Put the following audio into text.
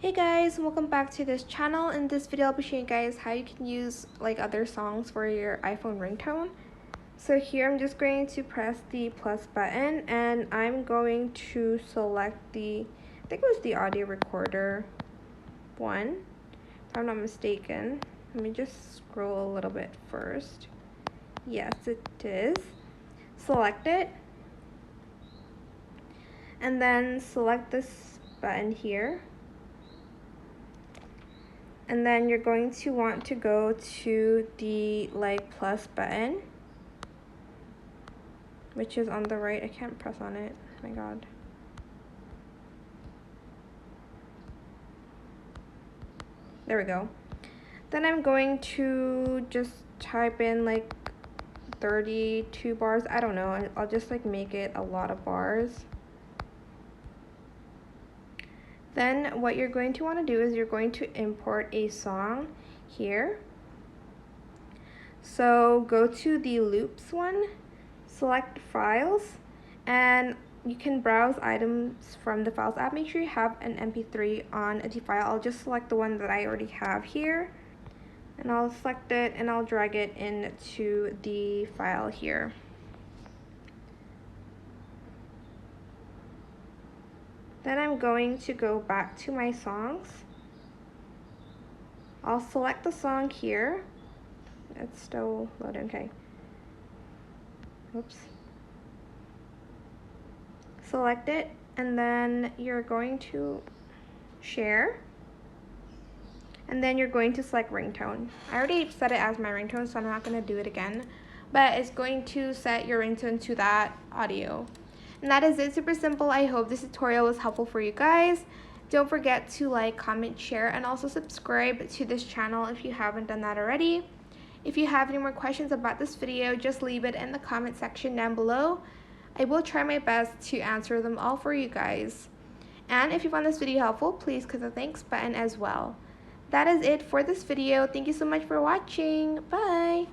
Hey guys, welcome back to this channel. In this video I'll be showing you guys how you can use like other songs for your iPhone ringtone. So here I'm just going to press the plus button and I'm going to select I think it was the audio recorder one, if I'm not mistaken. Let me just scroll a little bit first. Yes, it is. Select it and then select this button here. And then you're going to want to go to the plus button, which is on the right. I can't press on it. Oh my god. There we go. Then I'm going to just type in 32 bars. I don't know. I'll just make it a lot of bars. Then what you're going to want to do is you're going to import a song here. So go to the loops one, select files, and you can browse items from the files app. Make sure you have an MP3 on the file. I'll just select the one that I already have here, and I'll select it and I'll drag it into the file here. Then I'm going to go back to my songs. I'll select the song here. It's still loading, okay. Oops. Select it, and then you're going to share. And then you're going to select ringtone. I already set it as my ringtone, so I'm not going to do it again. But it's going to set your ringtone to that audio. And that is it, super simple. I hope this tutorial was helpful for you guys. Don't forget to like, comment, share, and also subscribe to this channel if you haven't done that already. If you have any more questions about this video, just leave it in the comment section down below. I will try my best to answer them all for you guys. And if you found this video helpful, please click the thanks button as well. That is it for this video. Thank you so much for watching. Bye!